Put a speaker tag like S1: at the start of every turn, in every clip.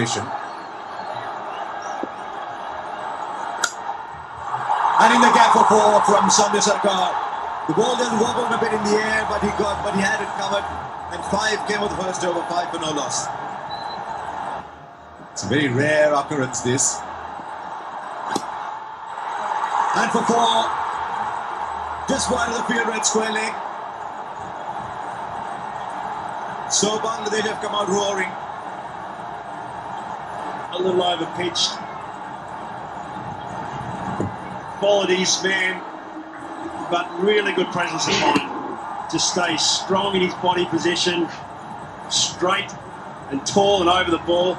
S1: condition. And in the gap for 4 from Sarkar. The ball just wobbled a bit in the air, but he had it covered. And 5 came with the first over, 5 for no loss. It's a very rare occurrence, this. And for 4, just wide of the field, red square leg. So Bangladesh have come out roaring.
S2: A little over pitched. Followed his man, but really good presence of mind to stay strong in his body position, straight and tall and over the ball.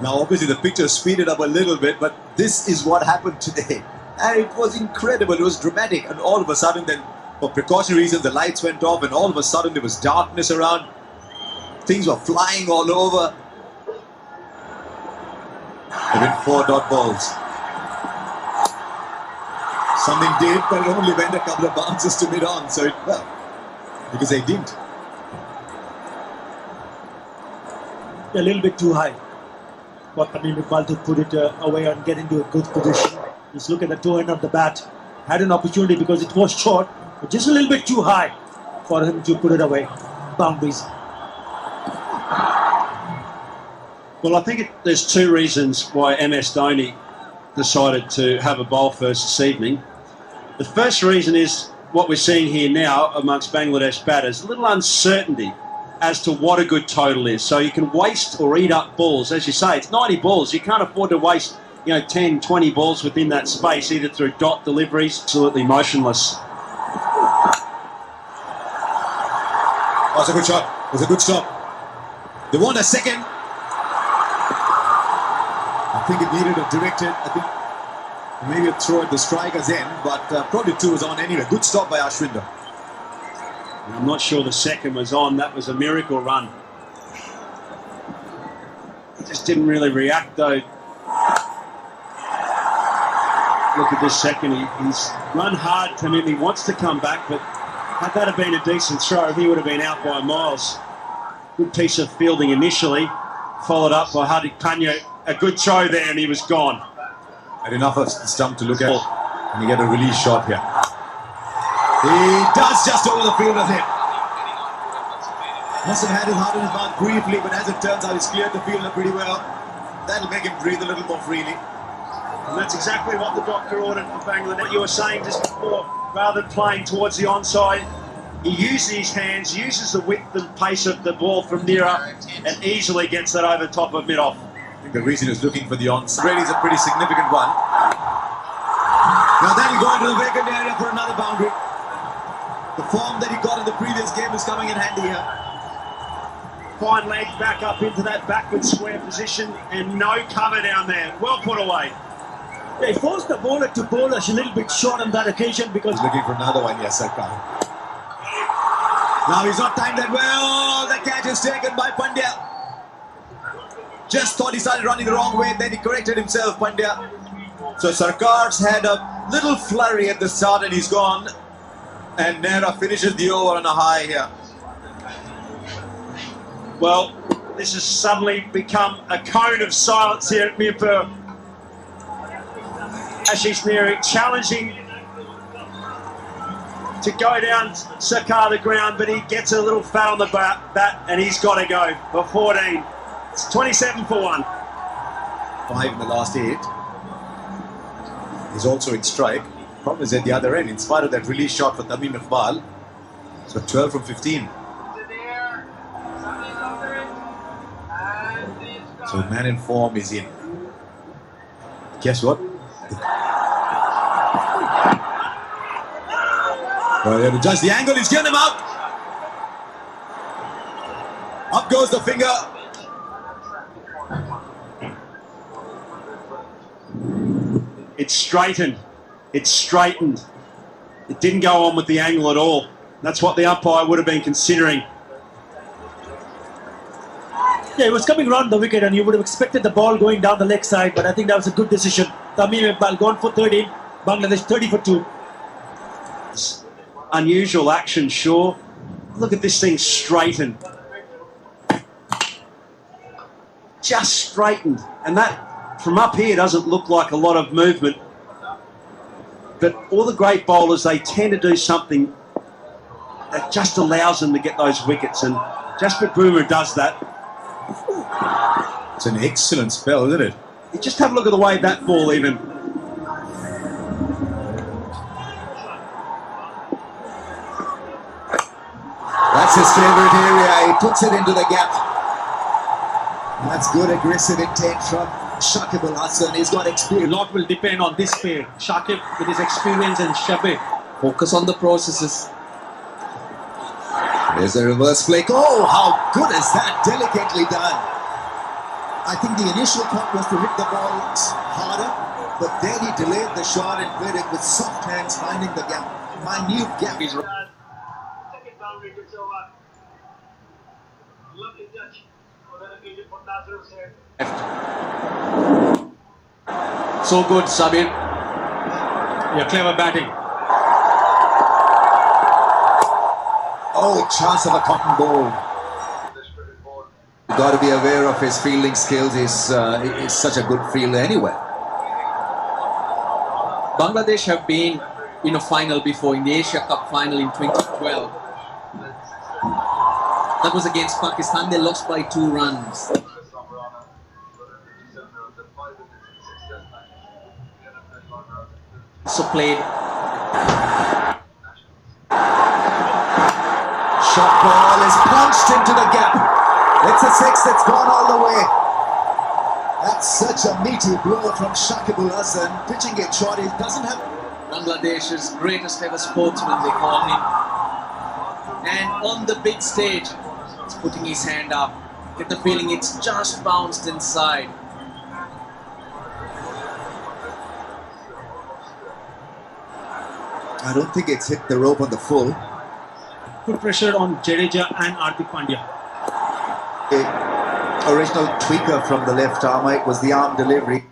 S1: Now obviously the picture speeded up a little bit, but this is what happened today. And it was incredible, it was dramatic, and all of a sudden then, for precautionary reasons, the lights went off and all of a sudden there was darkness around. Things were flying all over. There went 4 dot balls. Something did, but it only went a couple of bounces to mid-on, so well, because they didn't.
S3: A little bit too high. But Tamim Iqbal to put it away and get into a good position. Just look at the toe end of the bat. Had an opportunity because it was short, but just a little bit too high for him to put it away. Boundaries.
S2: Well, I think there's 2 reasons why MS Dhoni decided to have a bowl first this evening. The first reason is what we're seeing here now amongst Bangladesh batters, a little uncertainty as to what a good total is. So you can waste or eat up balls. As you say, it's 90 balls. You can't afford to waste 10, 20 balls within that space, either through dot deliveries, absolutely motionless.
S1: Oh, it's a good shot. It was a good stop. They won a second. I think it needed a directed, I think maybe a throw at the striker's end, but probably 2 was on anyway. Good stop by Yuzvendra.
S2: I'm not sure the second was on. That was a miracle run. He just didn't really react though. Look at this second. He's run hard, Tamim. He wants to come back, but had that have been a decent throw, he would have been out by miles. Good piece of fielding initially, followed up by Hardik Pandya. A good throw there, and he was gone.
S1: Had enough of the stump to look at, and you get a release shot here. He does just over the field with him. Must have had his heart in his mouth briefly, but as it turns out, he's cleared the fielder pretty well. That'll make him breathe a little more freely.
S2: And that's exactly what the doctor ordered for Bangladesh. What you were saying just before, rather than playing towards the onside, he uses his hands, uses the width and pace of the ball from nearer, and easily gets that over top of mid-off.
S1: I think the reason he's looking for the onside really is a pretty significant one. Now that'll go into the vacant area for another boundary. The form that he got in the previous game is coming in handy here.
S2: Fine leg back up into that backward square position, and no cover down there. Well put away.
S3: They forced the bowler to bowl a little bit short on that occasion because...
S1: He's looking for another one, yes, Sarkar. Now he's not timed that well. The catch is taken by Pandya. Just thought he started running the wrong way, then he corrected himself, Pandya. So Sarkar's had a little flurry at the start and he's gone. And Nehra finishes the over on a high here.
S2: Well, this has suddenly become a cone of silence here at Mirpur. Ashish Nehra challenging to go down Shikhar the ground, but he gets a little fat on the bat and he's got to go for 14. It's 27 for 1.
S1: 5 in the last 8. He's also in strike. Problem is at the other end, in spite of that release shot for Tamim Iqbal. So 12 from 15. So the man in form is in. Guess what? Well, they have to judge the angle. He's given him out. Up goes the finger.
S2: It's straightened. It's straightened. It didn't go on with the angle at all. That's what the umpire would have been considering.
S3: Yeah, it was coming around the wicket and you would have expected the ball going down the leg side, but I think that was a good decision. Tamim Iqbal gone for 13, Bangladesh 30 for 2.
S2: Unusual action, sure. Look at this thing straighten. just straightened, and that from up here doesn't look like a lot of movement. But all the great bowlers, they tend to do something that just allows them to get those wickets, and Jasprit Bumrah does that.
S1: It's an excellent spell, isn't it?
S2: You just have a look at the way that ball even.
S1: That's his favourite area. He puts it into the gap. That's good aggressive intent from Shakib Al Hasan. He's got experience.
S3: A lot will depend on this pair. Shakib with his experience and Shabir.
S4: Focus on the processes.
S1: There's a reverse flick. Oh, how good is that? Delicately done. I think the initial thought was to hit the ball harder, but then he delayed the shot and played it with soft hands, finding the gap. Minute gap.
S5: Second boundary to over. Lovely touch.
S4: So good, Sabir.
S3: Yeah, clever batting.
S1: Oh, chance of a cotton ball. You've got to be aware of his fielding skills. He's such a good fielder anyway.
S4: Bangladesh have been in a final before, in the Asia Cup final in 2012. That was against Pakistan. They lost by 2 runs. So played.
S1: Shot ball is punched into the gap. It's a 6 that's gone all the way. That's such a meaty blow from Shakib Al Hasan. Pitching it short, he doesn't have...
S4: Bangladesh's greatest ever sportsman, they call him. And on the big stage, he's putting his hand up. Get the feeling it's just bounced inside.
S1: I don't think it's hit the rope on the full.
S3: Put pressure on Jadeja and Hardik Pandya.
S1: The original tweaker from the left arm, it was the arm delivery.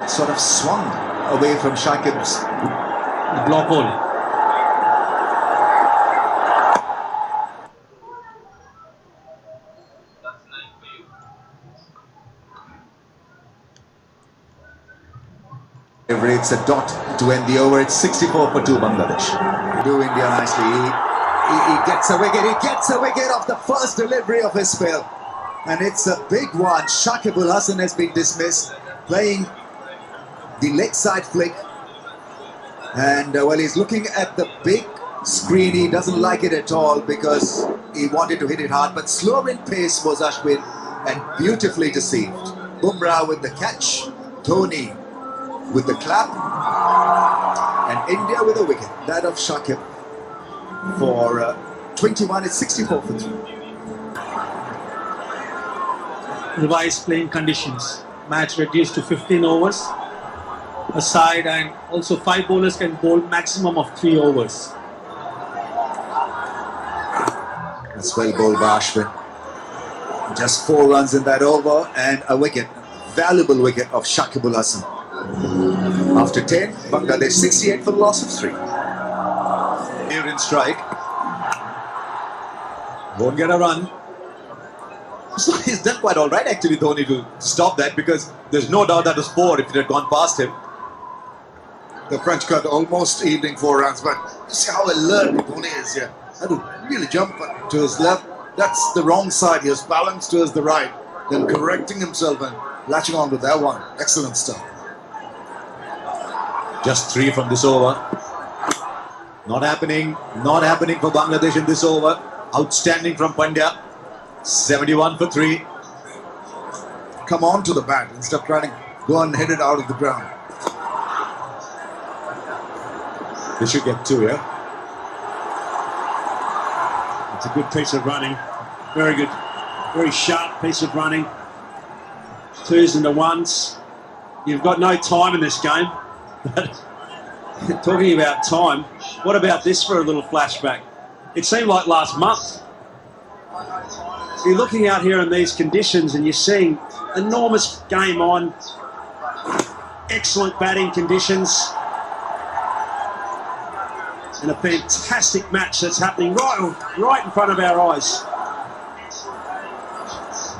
S1: Sort of swung away from Shakib's
S3: Block hole.
S1: It's a dot to end the over. It's 64 for 2 Bangladesh. Do India nicely. He gets a wicket off the first delivery of his spell. And it's a big one. Shakib Al Hasan has been dismissed, playing the leg side flick. And well, he's looking at the big screen. He doesn't like it at all because he wanted to hit it hard. But slower in pace was Ashwin and beautifully deceived. Bumrah with the catch. Dhoni with the clap. And India with a wicket. That of Shakib for 21. It's 64 for 3.
S3: Revised playing conditions. Match reduced to 15 overs. A side, and also 5 bowlers can bowl maximum of 3 overs.
S1: That's well bowled by Ashwin. Just 4 runs in that over and a wicket. Valuable wicket of Shakib Al Hasan. After 10, Bangladesh 68 for the loss of 3. Here in strike. Won't get a run. So he's done quite alright actually, Dhoni, to stop that, because there's no doubt that was 4 if it had gone past him.
S6: The French cut almost yielding 4 runs, but you see how alert Dhoni is here. Had to really jump to his left. That's the wrong side. He was balanced towards the right, then correcting himself and latching on to that one. Excellent stuff.
S1: Just 3 from this over. Not happening for Bangladesh in this over. Outstanding from Pandya. 71 for 3.
S6: Come on to the bat instead of trying to go and hit it out of the ground.
S1: They should get 2 here.
S2: It's a good piece of running. Very good. Very sharp piece of running. 2s and 1s. You've got no time in this game. Talking about time, what about this for a little flashback? It seemed like last month. You're looking out here in these conditions and you're seeing enormous game on, excellent batting conditions, and a fantastic match that's happening right in front of our eyes.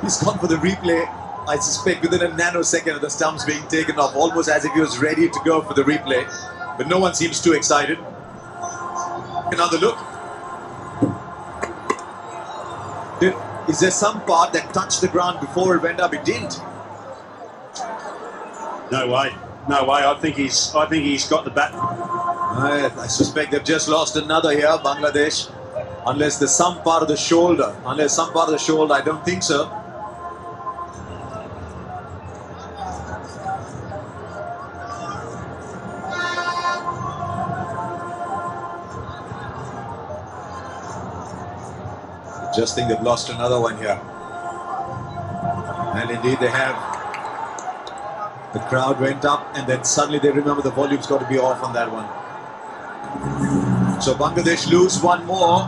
S1: He's gone for the replay. I suspect within a nanosecond of the stumps being taken off, almost as if he was ready to go for the replay. But no one seems too excited. Another look. Is there some part that touched the ground before it went up? It didn't.
S2: No way. No way. I think he's got the bat.
S1: I suspect they've just lost another here, Bangladesh. Unless there's some part of the shoulder. I don't think so. I just think they've lost another one here. And indeed they have. The crowd went up and then suddenly they remember the volume's got to be off on that one. So Bangladesh lose one more.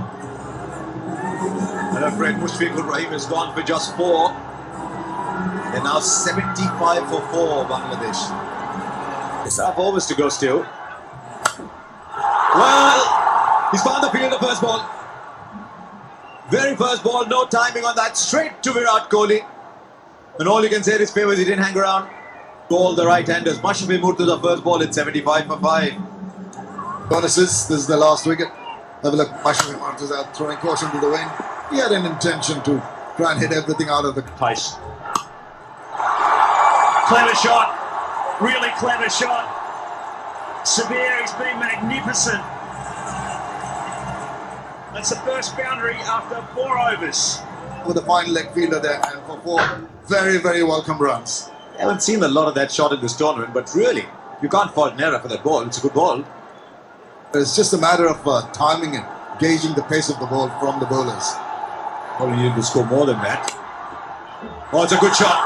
S1: I'm afraid Mushfiqur Rahim has gone for just 4. They're now 75 for 4, Bangladesh. It's up overs to go still. Well, he's found the field of first ball. Very first ball, no timing on that. Straight to Virat Kohli. And all you can say in his favour is he didn't hang around. All the right-handers. Mashrafi moved to the first ball at 75 for 5.
S6: Bonuses, this is the last wicket. Have a look, Mashrafi marches out, throwing caution to the wind. He had an intention to try and hit everything out of the
S2: Pace. Clever shot. Really clever shot. Severe, he's been magnificent. That's the first boundary after 4 overs.
S6: with the final leg fielder there, and for 4 very, very welcome runs.
S1: I haven't seen a lot of that shot in this tournament, but really, you can't fault an error for that ball. It's a good ball.
S6: It's just a matter of timing and gauging the pace of the ball from the bowlers.
S1: Probably needed to score more than that. Oh, it's a good shot.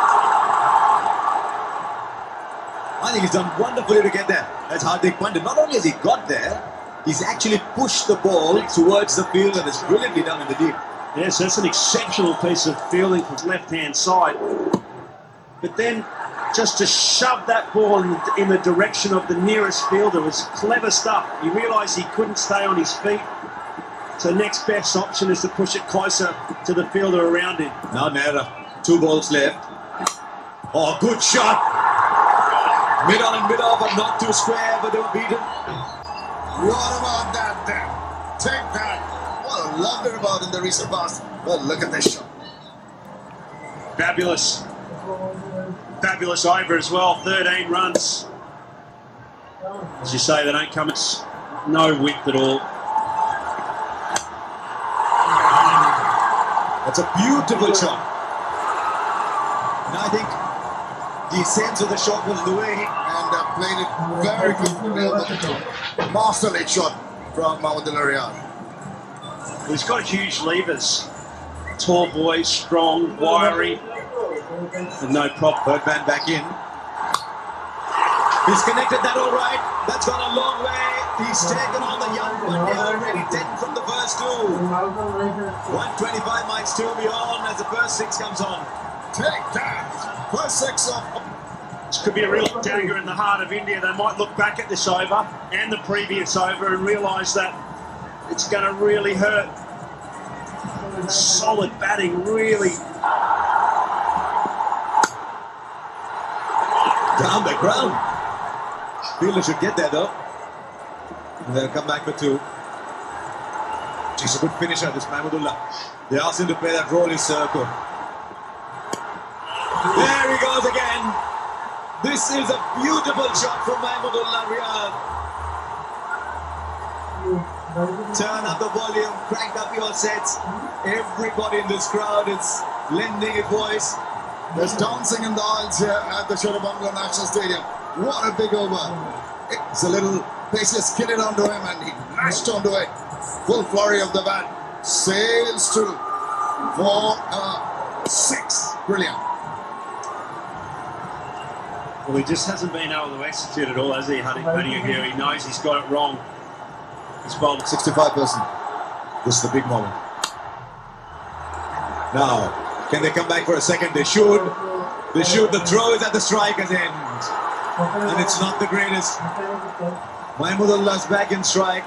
S1: I think he's done wonderfully to get there. That's Hardik Pandya. Not only has he got there, he's actually pushed the ball towards the field, and it's brilliantly done in the deep.
S2: Yes, that's an exceptional piece of fielding from left-hand side. But then, just to shove that ball in the direction of the nearest fielder was clever stuff. You realise he couldn't stay on his feet. So next best option is to push it closer to the fielder around him.
S1: Now Nehra, 2 balls left. Oh, good shot. Mid on and mid off, but not too square, but they were beaten.
S6: What about that then? Take that. What a lovely about in the recent past. Well, look at this shot.
S2: Fabulous. Fabulous over as well, 13 runs. As you say, they don't come, it's no width at all.
S1: That's a beautiful shot. And I think the sense of the shot was the way he
S6: Played it very comfortably over the top. Masterly shot from Mahmudullah Riyad.
S2: Well, he's got huge levers. Tall boy, strong, wiry, and no prop.
S1: Birdman back in. He's connected that all right. That's gone a long way. He's taken on the young Pandya already 10 from the first 2. 125 miles 2 beyond as the first 6 comes on.
S6: Take that. First 6 off.
S2: This could be a real dagger in the heart of India. They might look back at this over and the previous over and realise that it's going to really hurt. Solid batting, really.
S1: Down the ground. Fielder should get there though. And they'll come back for 2. He's a good finisher, this Mahmudullah. They asked him to play that role in circle. There he goes again. This is a beautiful shot from Mahmudullah Riyad. Turn up the volume, crank up your sets. Everybody in this crowd is lending a voice.
S6: There's dancing in the aisles here at the Shorabangla National Stadium. What a big over. It's a little pace has skidded onto him and he lashed onto it. Full flurry of the bat. Sails through for 6. Brilliant.
S2: Well, he just hasn't been able to execute it all, has he, Hardik here? He knows he's got it wrong. He's bowled
S6: 65%.
S1: This is the big moment. Now, can they come back for a second? They should. They should. The throw is at the striker's end. And it's not the greatest. Mahmudullah's back in strike.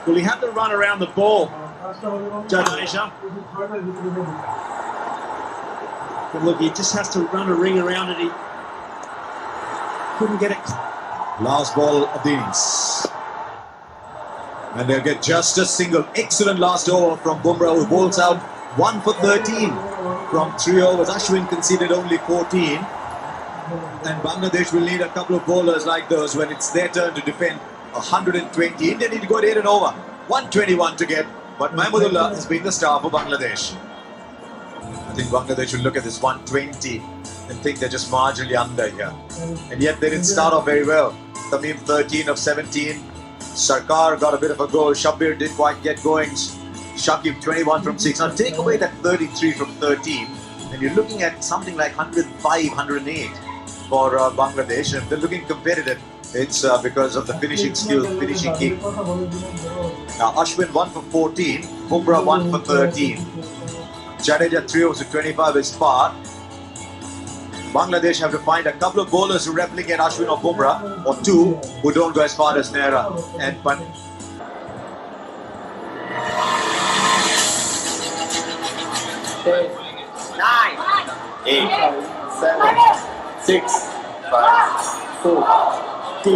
S2: Well, he had to run around the ball, Jadeja.
S3: But look, he just has to run a ring around it. He couldn't get it.
S1: Last ball of the innings. And they'll get just a single. Excellent last over from Bumrah, who bowls out 1 for 13 from 3 overs. Ashwin conceded only 14. And Bangladesh will need a couple of bowlers like those when it's their turn to defend 120. India need to go at 8 and over. 121 to get. But Mahmudullah has been the star for Bangladesh. I think Bangladesh will look at this 120 and think they're just marginally under here. And yet they didn't start off very well. Tamim 13 of 17. Sarkar got a bit of a goal. Shabir didn't quite get going. Shakib 21 from 6. Now take away that 33 from 13 and you're looking at something like 105, 108 for Bangladesh. And if they're looking competitive, it's because of the finishing skill, finishing kick. Now Ashwin 1 for 14. Bumrah 1 for 13. Jadeja 3 overs to 25 is par. Bangladesh have to find a couple of bowlers who replicate Ashwin or Bumrah, or 2 who don't go as far as Nehra and Pan.
S5: 9, 8, 7, 6, 5, 4, 3,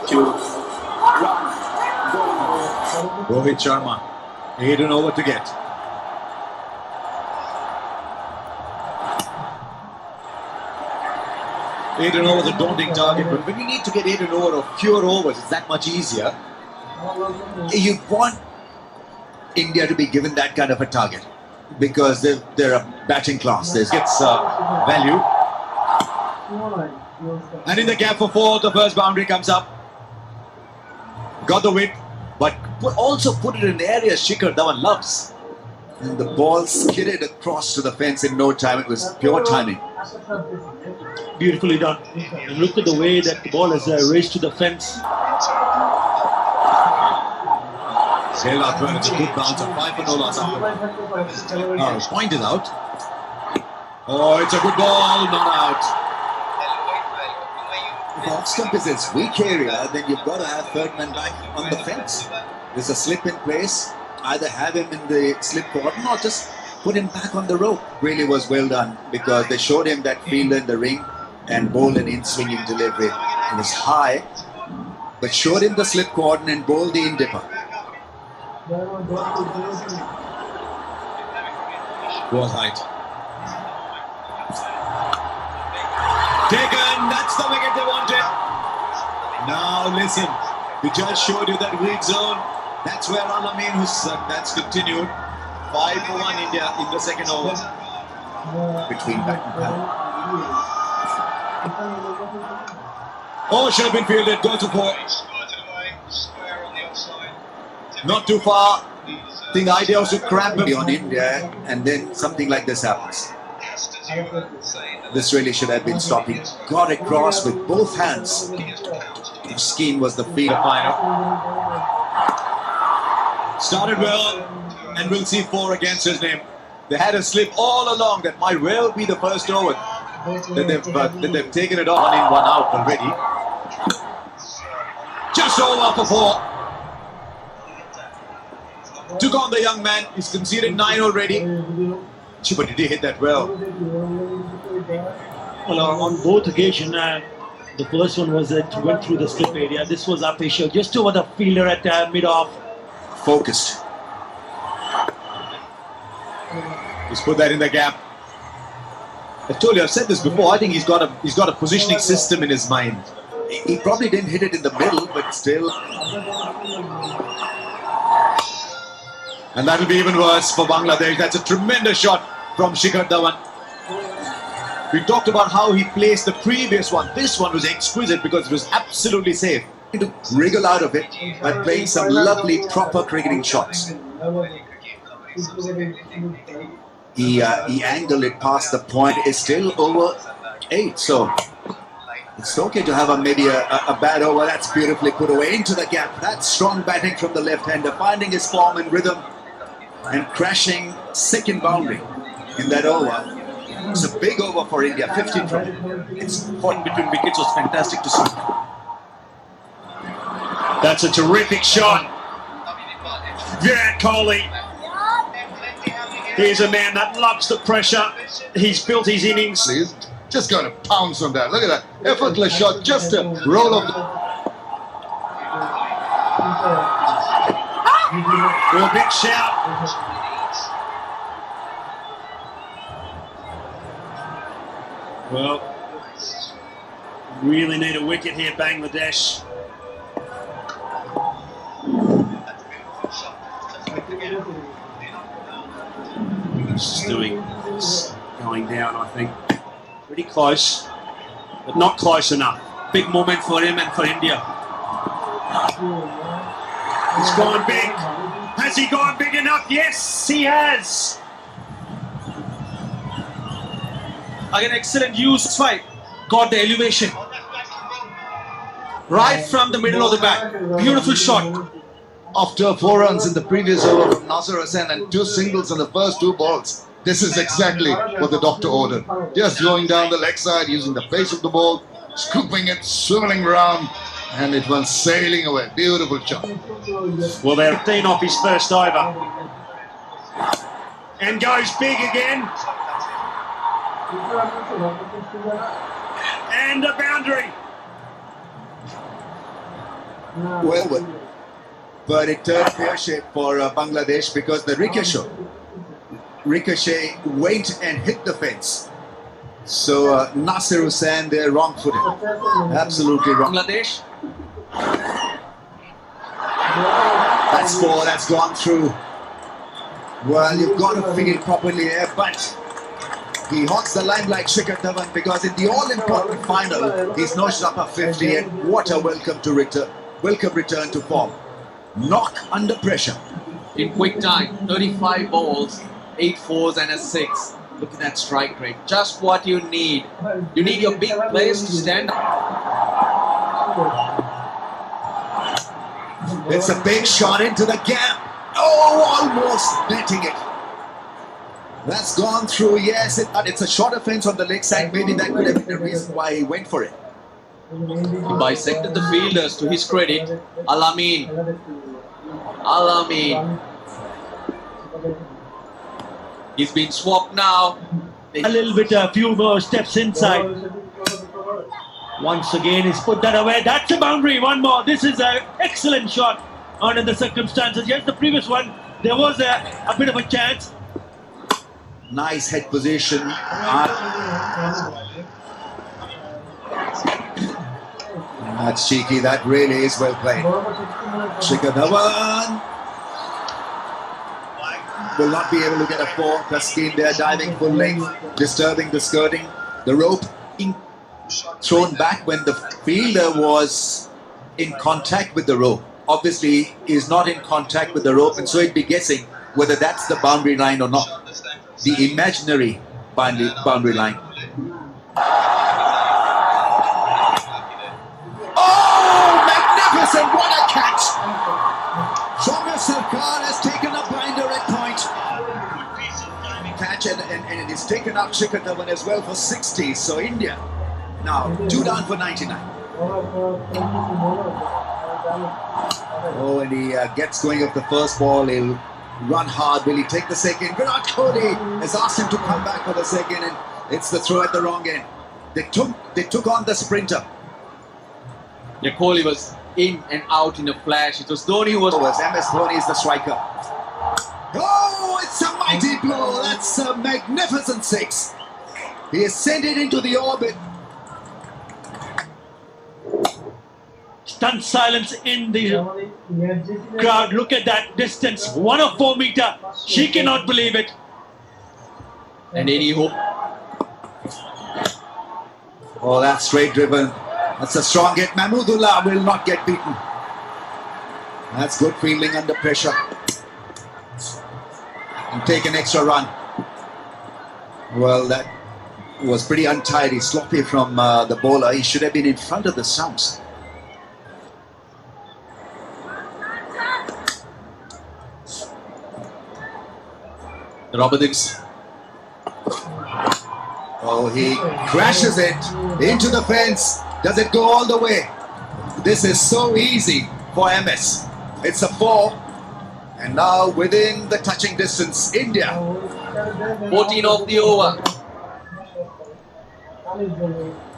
S5: 2, 1.
S1: Rohit Sharma, 8 and over to get. Eight and over is a daunting target, but when you need to get 8 and over or fewer overs, it's that much easier. You want India to be given that kind of a target because they're a batting class. This gets value. And in the gap for 4, the first boundary comes up. Got the width, but also put it in areas Shikhar Dhawan loves.
S6: And the ball skidded across to the fence in no time. It was pure timing.
S3: Beautifully done. And look at the way that the ball has raced to the fence.
S1: Kedar, it's a good bounce, a 5 for no loss after. Point is out. Oh, it's a good ball, not out.
S6: If off stump is its weak area, then you've got to have third man back on the fence. There's a slip in place. Either have him in the slip cordon or just put him back on the rope. Really was well done because they showed him that fielder in the ring and bowled an in-swinging delivery. It was high, but showed him the slip cordon and bowled the in-dipper.
S1: Was height. Taken, that's the wicket they wanted. Now listen, the judge showed you that weak zone. That's where Alamin, that's continued. 5 for 1 India in the second over.
S6: Between bat and pad.
S1: Oh, should have been fielded, go to 4. Not too far. I think the idea was to cramp him
S6: On India, and then something like this happens. This really should have been stopped. He got across with both hands. Skeen was the field
S1: final. Started well, and we'll see 4 against his name. They had a slip all along that might well be the first over that they've taken it on in 1 out already. Just over for 4. Took on the young man. He's conceded 9 already. But did he hit that well?
S3: Well, on both occasions, the first one was that went through the slip area. This was up issue just over the fielder at mid-off.
S6: focused.
S1: He's put that in the gap. I told you, I've said this before. I think he's got a positioning system in his mind.
S6: He probably didn't hit it in the middle, but still.
S1: And that'll be even worse for Bangladesh. That's a tremendous shot from Shikhar Dhawan. We talked about how he placed the previous one. This one was exquisite because it was absolutely safe.
S6: To wriggle out of it by playing some lovely proper cricketing shots. He angled it past the point. It's still over 8, so it's okay to have maybe a bad over. That's beautifully put away into the gap. That's strong batting from the left-hander, finding his form and rhythm and crashing second boundary in that over. It's a big over for India, 15 from it.
S3: It's fought between wickets, was fantastic to see.
S2: That's a terrific shot. Virat Kohli Here's a man that loves the pressure. He's built his innings.
S6: He's just going to pounce on that. Look at that. Effortless shot, just a roll of the...
S2: Real big shout. Well, really need a wicket here, Bangladesh. Going down, I think. Pretty close, but not close enough.
S4: Big moment for him and for India.
S2: He's gone big. Has he gone big enough? Yes, he has.
S4: Again, excellent use. Fight. Got the elevation. Right from the middle of the bat. Beautiful shot.
S6: After 4 runs in the previous over from Nasser Hussain and 2 singles on the first 2 balls, this is exactly what the doctor ordered. Just going down the leg side, using the face of the ball, scooping it, swiveling around, and it went sailing away. Beautiful shot.
S2: Well, they're 15 off his first over. And goes big again. And a boundary.
S1: Well, but it turned pear-shaped for Bangladesh because the ricochet went and hit the fence. So Nasser Hussain there wrong-footed. Absolutely wrong.
S4: Bangladesh.
S1: That's 4, that's gone through. Well, you've got to feel properly here, but he haunts the line like Shikhar Dhawan because in the all-important final, he's notched up a 50, and what a welcome return to form. Knock under pressure.
S4: In quick time, 35 balls, 8 fours and a 6. Look at that strike rate. Just what you need. You need your big players to stand up.
S1: It's a big shot into the gap. Oh, almost netting it. That's gone through, yes. It's a short offense on the leg side. Maybe that could have been the reason why he went for it.
S4: He bisected the fielders, to his credit. Alameen. He's been swapped now.
S3: A little bit, a few more steps inside. Once again, he's put that away. That's a boundary. One more. This is an excellent shot under the circumstances. Yes, the previous one, there was a bit of a chance.
S1: Nice head position. That's cheeky. That really is well played. Shikhar Dhawan will not be able to get a 4. Taskin there diving full length, disturbing the skirting. The rope thrown back when the fielder was in contact with the rope. Obviously, is not in contact with the rope, and so he'd be guessing whether that's the boundary line or not. The imaginary boundary line. Oh, magnificent! What a catch! Sharma has taken a blinder at point. Catch and it is taken up Shikhar Dhawan as well for 60. So India now 2 down for 99. Oh, and he gets going of the first ball. He'll run hard. Will he take the second? Virat Kohli has asked him to come back for the second, and it's the throw at the wrong end. They took on the sprinter.
S4: Yeah, Kohli was in and out in a flash. It was Dhoni who was...
S1: MS Dhoni is the striker. Oh, it's a mighty blow. That's a magnificent 6. He has sent it into the orbit.
S3: Stunned silence in the crowd. Look at that distance. 104 meter. She cannot believe it.
S4: And any hope?
S1: Oh, that's straight driven. That's a strong hit. Mahmudullah will not get beaten. That's good fielding under pressure. And take an extra run. Well, that was pretty untidy. Sloppy from the bowler. He should have been in front of the stumps.
S4: Ravindra.
S1: Oh, he crashes it into the fence. Does it go all the way? This is so easy for MS. It's a 4. And now within the touching distance, India
S4: 14 off the over.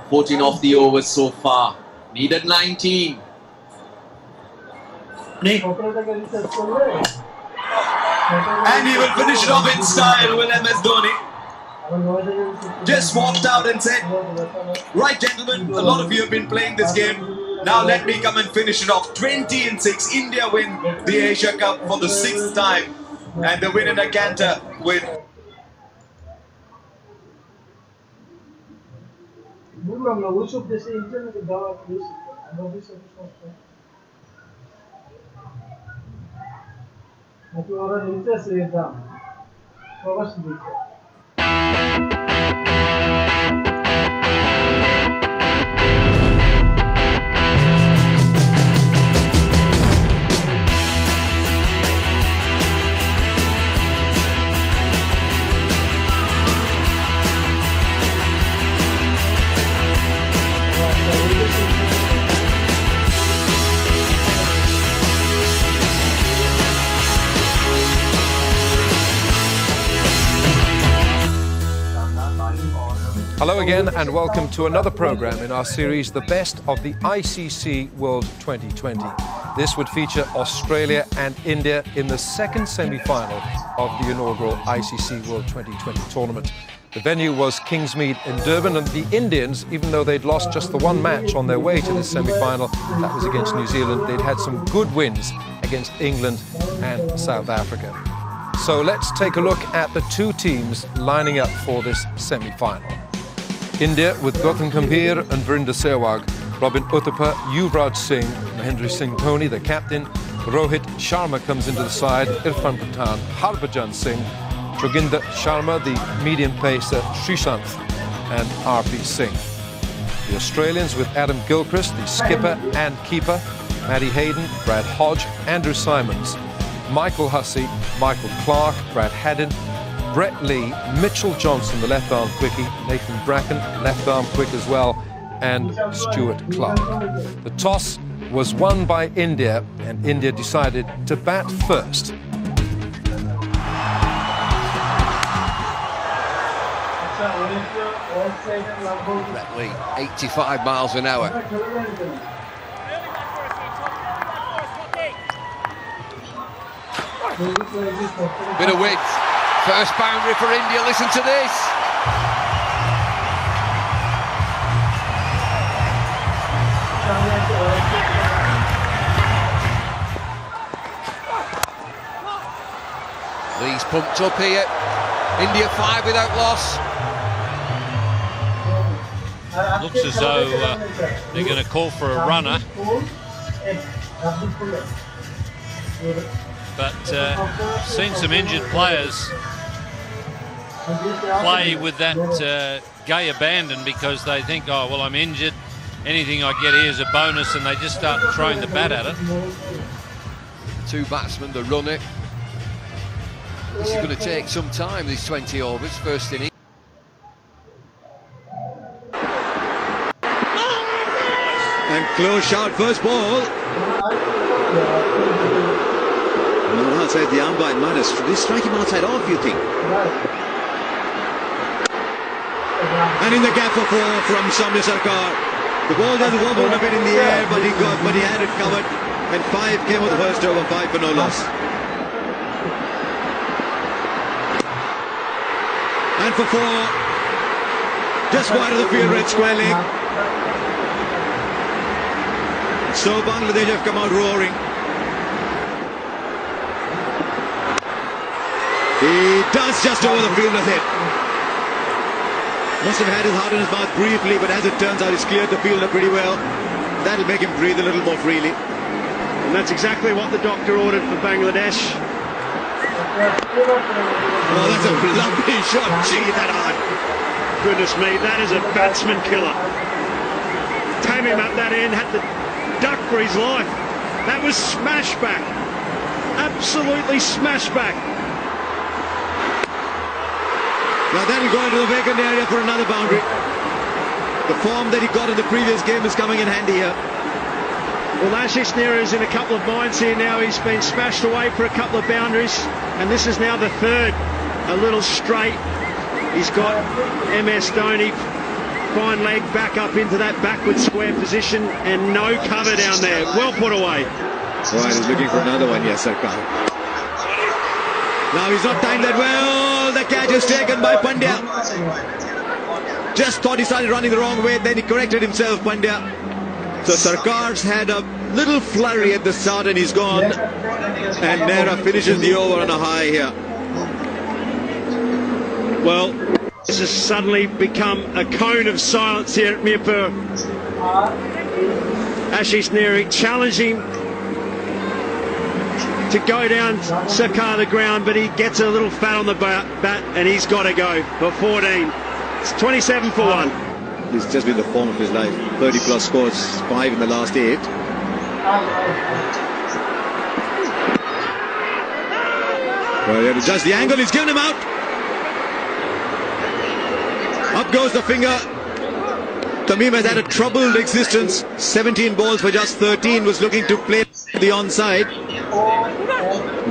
S4: 14 off the overs so far. Needed 19.
S1: And he will finish it off in style, will MS Dhoni. Just walked out and said, right gentlemen, a lot of you have been playing this game. Now let me come and finish it off. 20-6. India win the Asia Cup for the 6th time. And they win in a canter with...
S7: Hello again and welcome to another programme in our series, The Best of the ICC World 2020. This would feature Australia and India in the second semi-final of the inaugural ICC World 2020 tournament. The venue was Kingsmead in Durban, and the Indians, even though they'd lost just the one match on their way to this semi-final, that was against New Zealand, they'd had some good wins against England and South Africa. So let's take a look at the two teams lining up for this semi-final. India with Gautam Gambhir and Virender Sehwag, Robin Uthappa, Yuvraj Singh, Mahendra Singh Dhoni, the captain, Rohit, Sharma comes into the side, Irfan Pathan, Harbhajan Singh, Joginder Sharma, the medium pacer, Srishanth and RP Singh. The Australians with Adam Gilchrist, the skipper and keeper, Matty Hayden, Brad Hodge, Andrew Simons, Michael Hussey, Michael Clark, Brad Haddin, Brett Lee, Mitchell Johnson, the left-arm quickie, Nathan Bracken, left-arm quick as well, and Stuart Clark. The toss was won by India, and India decided to bat first.
S8: Brett Lee, 85 miles an hour. Bit of width. First boundary for India, listen to this. Lee's pumped up here. India 5 without loss.
S9: Looks as though they're going to call for a runner. But seen some injured players play with that gay abandon because they think, oh, well, I'm injured. Anything I get here is a bonus, and they just start throwing the bat at it.
S8: Two batsmen to run it. This is going to take some time, these 20 overs, first inning.
S10: And close shot, first ball. Not outside the umpire, Manish. Did they strike him outside off, you think? And in the gap for 4 from Samya Sarkar. The ball does wobble a bit in the air, but he had it covered. And 5 came with the first over, 5 for no loss. And for 4, just wide of the field, red square leg. So Bangladesh have come out roaring. He does just over the field with it. Must have had his heart in his mouth briefly, but as it turns out, he's cleared the fielder pretty well. That'll make him breathe a little more freely.
S2: And that's exactly what the doctor ordered for Bangladesh.
S10: Oh, that's a lovely shot. Gee, that hard.
S2: Goodness me, that is a batsman killer. Came him up that end, had to duck for his life. That was smash back. Absolutely smash back.
S10: Now that'll go into the vacant area for another boundary. The form that he got in the previous game is coming in handy here.
S2: Well, Ashish Nehru's in a couple of minds here now. He's been smashed away for a couple of boundaries, and this is now the third.
S10: a little straight. He's got MS Dhoni, fine leg back up into that backward square position, and no cover down there. Well put away.
S11: Rohit is looking for another one, yes, Sarkar. Now he's not timed that well. The catch is taken by Pandya. Just thought he started running the wrong way, then he corrected himself, Pandya. So Sarkar's had a little flurry at the start and he's gone. And Nehra finishes the over on a high here.
S10: Well, this has suddenly become a cone of silence here at Mirpur. Ashish Nehra challenging to go down Sarkar the ground, but he gets a little fat on the bat and he's got to go for 14. It's 27 for 1.
S11: This has just been the form of his life. 30 plus scores, 5 in the last 8. Well, he had to judge the angle, he's given him out. Up goes the finger. Tamim has had a troubled existence. 17 balls for just 13, was looking to play the onside.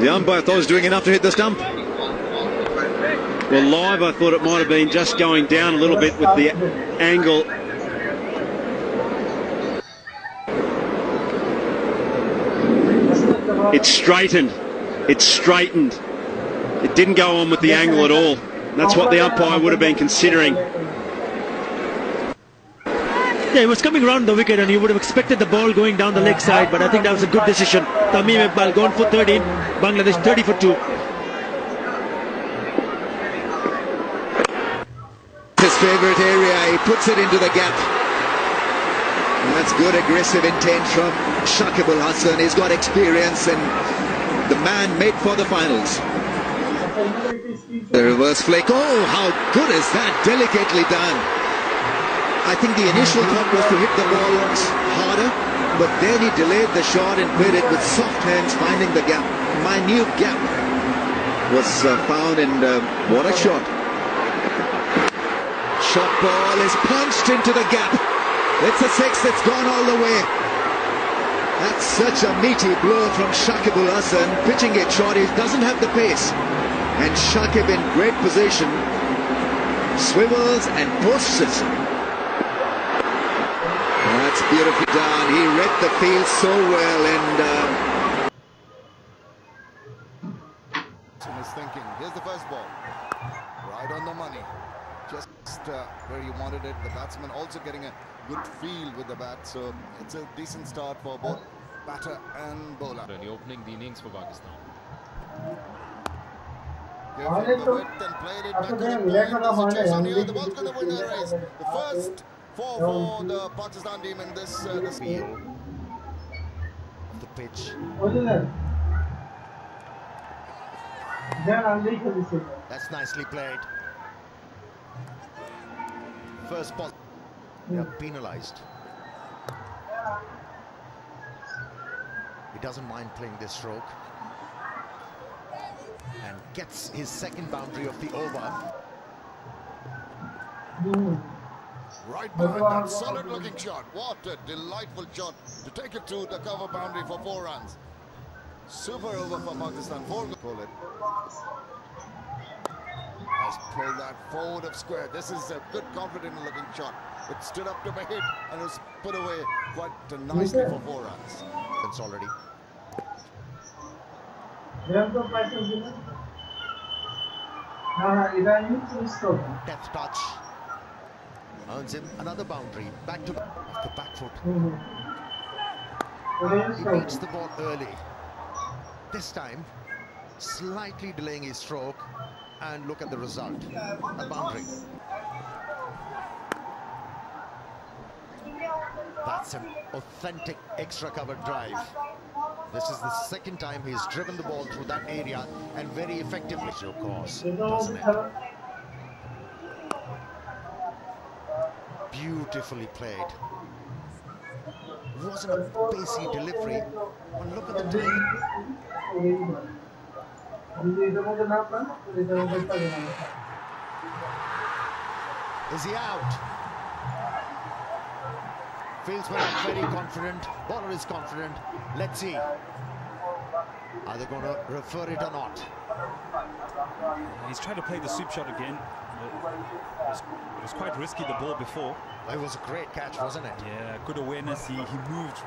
S11: The umpire thought he was doing enough to hit the stump.
S10: Well, live I thought it might have been just going down a little bit with the angle. It's straightened. It's straightened. It didn't go on with the angle at all. That's what the umpire would have been considering.
S3: Yeah, he was coming around the wicket and you would have expected the ball going down the leg side, but I think that was a good decision. Tamim Iqbal gone for 13, Bangladesh 30 for 2.
S11: His favourite area, he puts it into the gap. And that's good aggressive intent from Shakib Al Hasan. He's got experience and the man made for the finals. The reverse flick. Oh, how good is that? Delicately done. I think the initial thought was to hit the ball harder, but then he delayed the shot and played it with soft hands, finding the gap. Minute gap was found, and what a shot. Shot ball is punched into the gap. It's a 6, it's gone all the way. That's such a meaty blow from Shakib Al Hasan. Pitching it short, he doesn't have the pace. And Shakib in great position, swivels and posts it. That's beautifully done. He read the field so well, and
S6: is thinking, here's the first ball, right on the money, just where he wanted it. The batsman also getting a good feel with the bat, so it's a decent start for both batter and bowler.
S12: The opening the innings for Pakistan.
S6: Gave him the width and played it back to the point. The situation here, the ball's going to win a race. The first 4 for the Pakistan team in this field. The pitch.
S13: That's nicely played. First ball. They are penalised. He doesn't mind playing this stroke. And gets his second boundary of the over.
S6: Right behind that solid looking shot. What a delightful shot to take it to the cover boundary for 4 runs. Super over for Pakistan. 4 pull it. Has pulled that forward of square. This is a good confident looking shot. It stood up to be hit and was put away quite nicely for 4 runs.
S13: It's already. Death touch. Earns him another boundary. Back to the back foot. He beats the ball early. This time, slightly delaying his stroke. And look at the result. A boundary. That's an authentic extra cover drive. This is the second time he's driven the ball through that area and very effectively. Of course, doesn't it? Beautifully played. It wasn't a pacey delivery. But look at the time. Is he out? Fieldsman are very confident. Bowler is confident. Let's see. Are they going to refer it or not?
S14: He's trying to play the sweep shot again. It was quite risky, the ball before.
S13: It was a great catch, wasn't it?
S14: Yeah, good awareness. He moved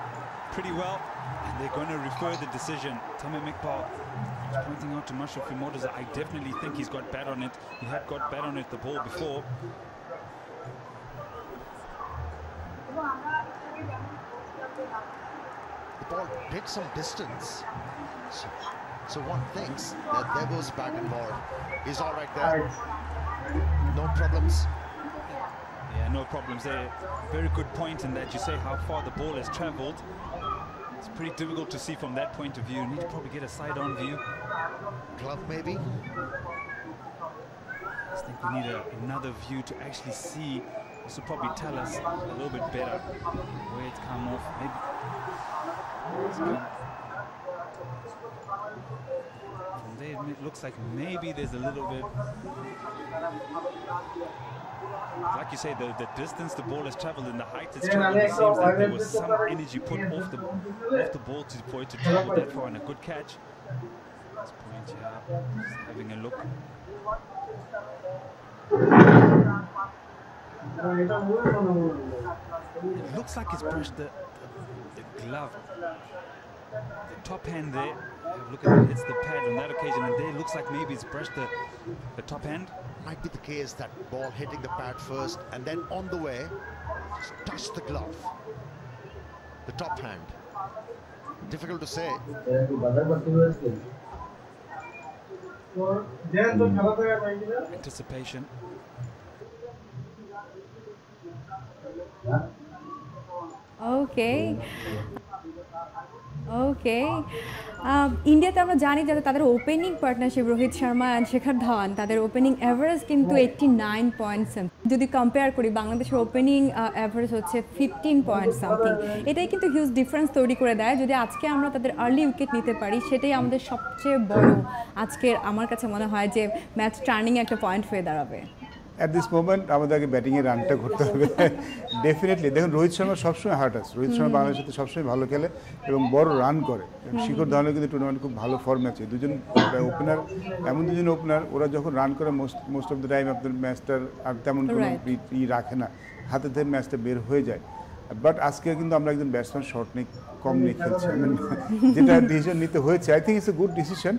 S14: pretty well. And they're going to refer the decision. Tamim Iqbal is pointing out to Mashraf Immortals. I definitely think he's got bad on it. He had got bad on it the ball before.
S13: The ball did some distance. So one thinks that there goes back and ball. He's all right there. No problems.
S14: Yeah, no problems there. Very good point in that you say how far the ball has traveled. It's pretty difficult to see from that point of view. You need to probably get a side-on view.
S13: Glove maybe?
S14: I think we need another view to actually see. This will probably tell us a little bit better where it's come off. Maybe from there it looks like maybe there's a little bit. Like you say, the distance the ball has traveled and the height it's traveled, it seems like there was some energy put off the ball for it to travel that far, and a good catch. This point here, just having a look. It looks like it's brushed the glove, the top hand there. Have a look at it, hits the pad on that occasion, and there it looks like maybe it's brushed the top hand.
S13: Might be the case that ball hitting the pad first and then on the way just touched the glove, the top hand. Difficult to say.
S14: Anticipation.
S15: Okay. ইন্ডিয়াতে আমরা জানি যাতে তাদের opening partnership Rohit Sharma and Shekhar Dhawan, তাদের opening average কিন্তু 89 point something. যদি compare করি বাংলাদেশের ওপেনিং অ্যাভারেজ হচ্ছে 15 পয়েন্ট সামথিং। এটাই কিন্তু হিউজ ডিফারেন্স তৈরি করে দেয়। যদি আজকে আমরা তাদের আর্লি উইকেট নিতে পারি, সেটাই আমাদের সবচেয়ে বড় আজকের আমার কাছে মনে হয় যে ম্যাচ টার্নিং একটা পয়েন্ট হয়ে দাঁড়াবে।
S16: At this moment আমাদেরকে ব্যাটিংয়ে রানটা করতে হবে ডেফিনেটলি। দেখুন রোহিত শর্মা সবসময় হার্ট আছে, রোহিত শর্মা বাংলাদেশের সাথে সবসময় ভালো খেলে এবং বড় রান করে। শিখর ধাওয়ানও কিন্তু টুর্নামেন্টে খুব ভালো ফর্মে আছে। দুজন ওপেনার, এমন দুজন ওপেনার, ওরা যখন রান করে মোস্ট অফ দ্য টাইম আপনার ম্যাচটার আর তেমন কোনো রাখে না, হাতে থেকে ম্যাচটা বের হয়ে যায়। বাট আজকে কিন্তু আমরা একজন ব্যাটসম্যান শর্ট নেই কম নিয়ে খেলছি, যেটা ডিসিশন নিতে হয়েছে। I think it's a good decision,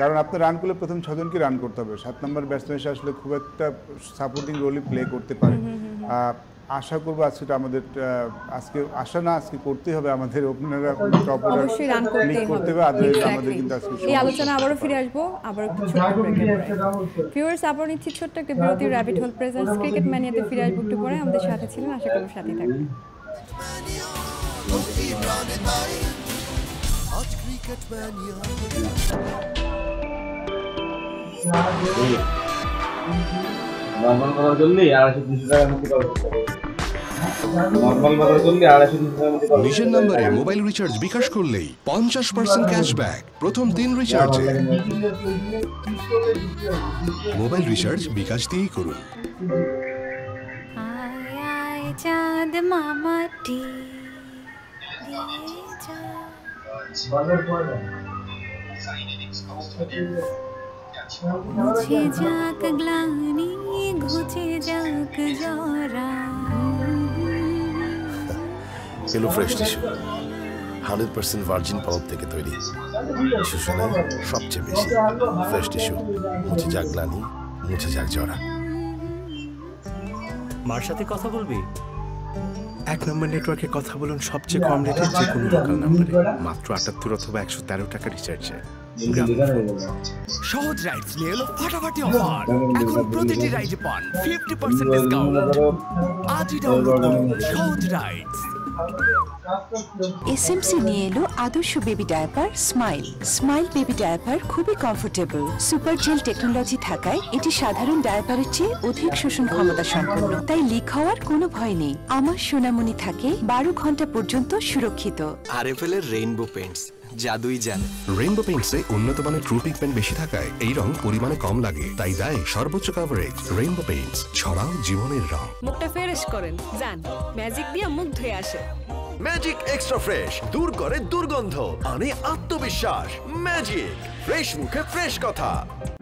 S16: কারণ আপনার রান করলে প্রথম 6 জনকে রান করতে হবে। 7 নম্বর ব্যাটসম্যান এসে আসলে খুব একটা সাপোর্টিং রোলই প্লে করতে পারে। আশা করবো আজকে আমাদের আশা না আজকে করতেই হবে, আমাদের ওপেনাররা টপ অর্ডার করতে হবে। আদারওয়াইজ আমাদের কিন্তু আজকে
S15: এই আলোচনা আবারও ফিরে আসবো, আবার একটু ছোট্ট ব্রেকের পরে। ভিউয়ার্স, আবার নিচ্ছি ছোট্ট একটা বিরতি। র‍্যাবিট হোল প্রেজেন্টস ক্রিকেট ম্যানিয়াতে ফিরে আসবো একটু পরে। আমাদের সাথে ছিলেন, আশা করব সাথেই থাকবেন।
S17: নরমাল করার জন্য 250 টাকার মধ্যে
S18: নিজের নম্বরে মোবাইল রিচার্জ বিকাশ করলেই 50% ক্যাশব্যাক প্রথম 3 রিচার্জে। মোবাইল রিচার্জ বিকাশ দিয়েই করুন।
S19: চাঁদ মামাটি ঘুচে যাক গ্লানি, ঘুচে যাক জরা।
S18: এলো ফ্রেশ টিস্যু, 100% ভার্জিন পাউডার থেকে তৈরি। শুষণে সবচেয়ে বেশি ফ্রেশ টিস্যু, মুছে যাক গ্লানি, মুছে যাক জরা।
S20: মার সাথে কথা বলবি? 1 নম্বর নেটওয়ার্কে কথা বলুন সবচেয়ে কম রেটের যে কোনো লোকাল নাম্বারে, মাত্র 78 অথবা 113 টাকা রিচার্জে।
S21: সহজ রাইডস নিয়ে এলো ফাটাফাটি অফার। এখন প্রতিটি রাইডে পান 50% ডিসকাউন্ট। আজই ডাউনলোড করুন সহজ রাইডস।
S22: এসএমসি নিয়ে এলো আদর্শ baby diaper smile. Smile baby diaper খুবই কমফোর্টেবল, সুপার জেল টেকনোলজি থাকায় এটি সাধারণ ডায়াপারের চেয়ে অধিক শোষণ ক্ষমতা সম্পন্ন, তাই লিক হওয়ার কোনো ভয় নেই। আমার সোনামণি থাকে 12 ঘন্টা পর্যন্ত সুরক্ষিত।
S21: আরএফএল এর রেইনবো পেইন্টস জাদুই জানে।
S18: রেইনবো পেইন্টসে উন্নত মানের ট্রু পিগমেন্ট বেশি থাকায় এই রং পরিমাণে কম লাগে, তাই দেয় সর্বোচ্চ কভারেজ। রেইনবো পেইন্টস, ছড়াও জীবনের রং।
S23: মুখটা ফ্রেশ করেন, যান ম্যাজিক দিয়ে মুখ ধুয়ে আসে।
S4: ম্যাজিক এক্সট্রা ফ্রেশ দূর করে দুর্গন্ধ, আনে আত্মবিশ্বাস। ম্যাজিক ফ্রেশ মুখে ফ্রেশ কথা।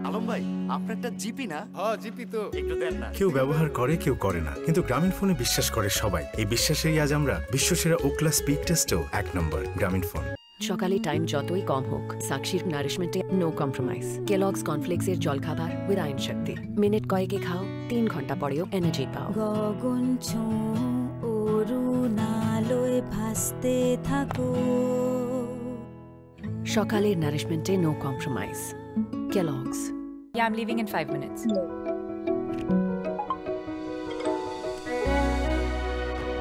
S21: আলম ভাই, আপনারটা জিপি না? হ্যাঁ জিপি তো, একটু দেন না।
S20: কেউ ব্যবহার করে, কেউ করে না, কিন্তু গ্রামীণ ফোনে বিশ্বাস করে সবাই। এই বিশ্বাসেই আজ আমরা বিশ্বসেরা ওকলা স্পিড টেস্টেও 1 নম্বর। গ্রামীণ ফোন।
S5: সকালে টাইম যতই কম হোক, সাক্ষীর নারিশমেন্টে নো কম্প্রোমাইজ। কেলগস কর্নফ্লেক্সের জলখাবার উইথ আয়রন শক্তি। মিনিট কয়েকে খাও, 3 ঘন্টা পরেও এনার্জি পাও।
S19: গগন অরুণালয়ে ভাসতে থাকো।
S5: সকালের নারিশমেন্টে no compromise. Kellogg's.
S23: Yeah, I'm leaving in 5 minutes.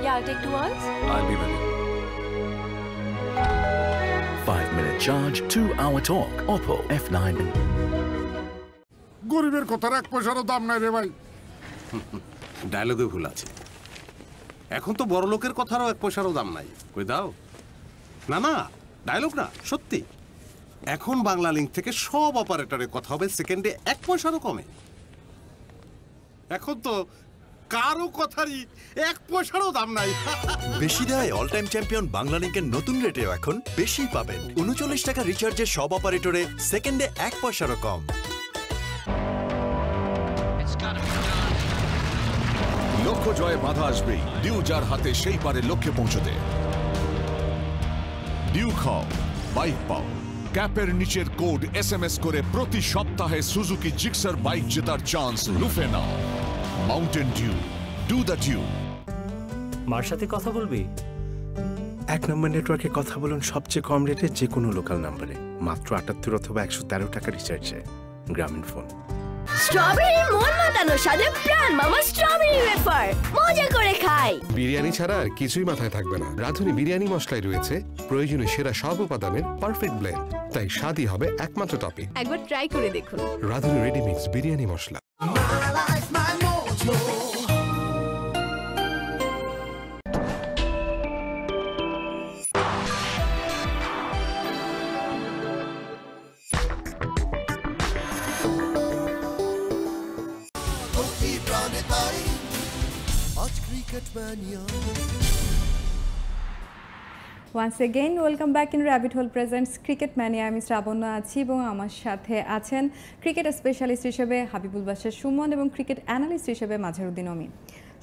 S23: Yeah, I'll take 2 hours.
S21: I'll be ready. 5-minute charge, 2-hour talk. Oppo F9.
S24: গরিবের কথার 1 পয়সারও দাম নাই রে ভাই।
S18: ডায়লগে ভুল আছে। এখন তো বড় লোকের কথারও 1 পয়সারও দাম নাই। কই দাও। না না, ডায়লগ না, সত্যি। এখন বাংলা লিংক থেকে সব অপারেটরের কথা হবে সেকেন্ডে 1 পয়সারও কমে। এখন তো কারো কথারই 1 পয়সারও দাম নাই।
S4: বেশি দেয় অল টাইম চ্যাম্পিয়ন বাংলা লিংকের নতুন রেটেও এখন বেশি পাবেন। 39 টাকা রিচার্জের সব অপারেটরে সেকেন্ডে 1 পয়সারও কম।
S25: লক্ষ্য জয়ে বাধা আসবেই, ডিউ যার হাতে সেই পারে লক্ষ্যে পৌঁছতে। ডিউ খাও, বাইক পাও। ক্যাপের নিচের কোড SMS করে প্রতি সপ্তাহে সুজুকি জিক্সার বাইক জেতার চান্স লুফে নাও। Mountain Dew, do the dew.
S20: মার সাথে কথা বলবি? 1 নম্বর নেটওয়ার্কে কথা বলুন সবচেয়ে কম রেটে যে কোনো লোকাল নাম্বারে, মাত্র 78 অথবা 113 টাকা রিচার্জে। গ্রামীণ ফোন।
S26: স্ট্রবেরির মন মাতানো সাথে প্রাণ মামা স্ট্রবেরি ওয়েফার, মজা করে খাই।
S27: বিরিয়ানি ছাড়া আর কিছুই মাথায় থাকবে না। রাঁধুনি বিরিয়ানি মশলায় রয়েছে প্রয়োজনীয় সেরা সব উপাদানের পারফেক্ট ব্লেন্ড, তাই স্বাদই হবে একমাত্র টপিক।
S26: একবার ট্রাই করে দেখুন।
S27: রাঁধুনি ready mix biryani masala.
S15: Once again, welcome back in Rabbit Hole Presents Cricket Mania. আমি শ্রাবণ্য আছি এবং আমার সাথে আছেন ক্রিকেট স্পেশালিস্ট হিসেবে হাবিবুল বাশার সুমন এবং ক্রিকেট অ্যানালিস্ট হিসেবে মাজহারউদ্দিন অমিন।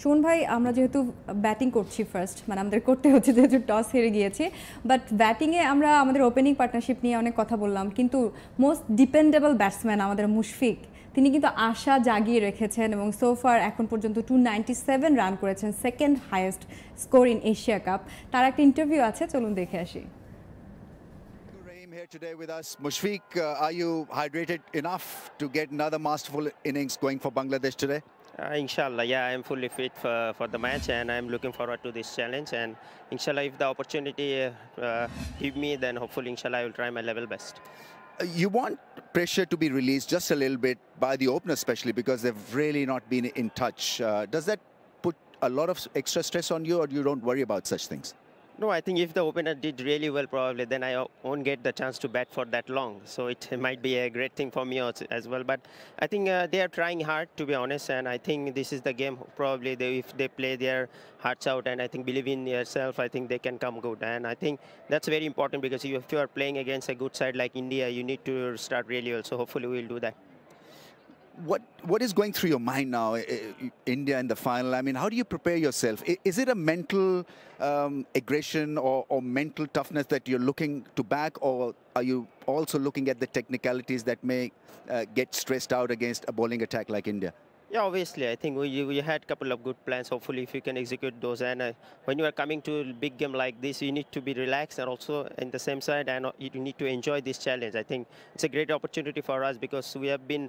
S15: সুমন ভাই, আমরা যেহেতু ব্যাটিং করছি ফার্স্ট, মানে আমাদের করতে হচ্ছে যেহেতু টস হেরে গিয়েছি, বাট ব্যাটিংয়ে আমরা আমাদের ওপেনিং পার্টনারশিপ নিয়ে অনেক কথা বললাম, কিন্তু মোস্ট ডিপেন্ডেবল ব্যাটসম্যান আমাদের মুশফিক, তিনি কিন্তু আশা জাগিয়ে রেখেছেন এবং সোফার এখন পর্যন্ত 297 রান করেছেন, second highest score in Asia cup. তার একটা ইন্টারভিউ আছে, চলুন দেখে আসি।
S28: Here today with us, Mushfiq, are you hydrated enough to get another masterful innings going for Bangladesh today?
S29: Inshallah, yeah, I am fully fit for the match and I am looking forward to this challenge, and inshallah if the opportunity give me, then hopefully inshallah I will try my level best.
S28: You want pressure to be released just a little bit by the opener, especially because they've really not been in touch. Does that put a lot of extra stress on you, or you don't worry about such things?
S29: No, I think if the opener did really well, probably then I won't get the chance to bat for that long. So it might be a great thing for me as well. But I think they are trying hard, to be honest, and I think this is the game. Probably if they play their hearts out and I think believe in yourself, I think they can come good. And I think that's very important because if you are playing against a good side like India, you need to start really well. So hopefully we'll do that.
S28: What is going through your mind now, India in the final? I mean, how do you prepare yourself? Is it a mental aggression or mental toughness that you're looking to back, or are you also looking at the technicalities that may get stressed out against a bowling attack like India?
S29: Yeah, obviously, I think we had a couple of good plans. Hopefully, if you can execute those. And when you are coming to a big game like this, you need to be relaxed and also in the same side, and you need to enjoy this challenge. I think it's a great opportunity for us because we have been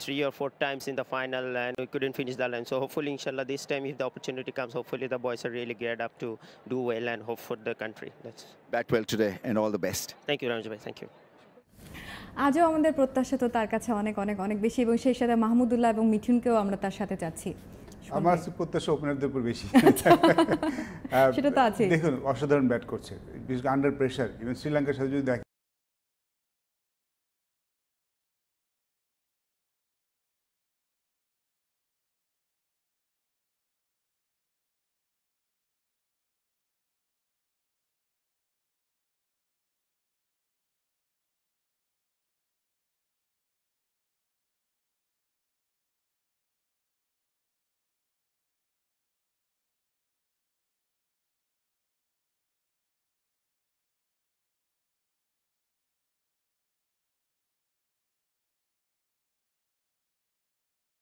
S29: 3 or 4 times in the final and we couldn't finish the line. So hopefully, inshallah, this time if the opportunity comes, hopefully the boys are really geared up to do well and hope for the country.
S28: Bat well today and all the best.
S29: Thank you, Ramji bhai. Thank you.
S15: আজও আমাদের প্রত্যাশা তো তার কাছে অনেক অনেক অনেক বেশি, এবং সেই সাথে মাহমুদুল্লাহ এবং মিঠুনকেও আমরা তার সাথে চাচ্ছি।
S16: আমার প্রত্যাশা ওপেনারদের উপর বেশি।
S15: সেটা তো আছে।
S16: দেখুন, অসাধারণ ব্যাট করছে, বিশেষ করে আন্ডার প্রেশার। ইভেন শ্রীলঙ্কার সাথে যদি দেখেন,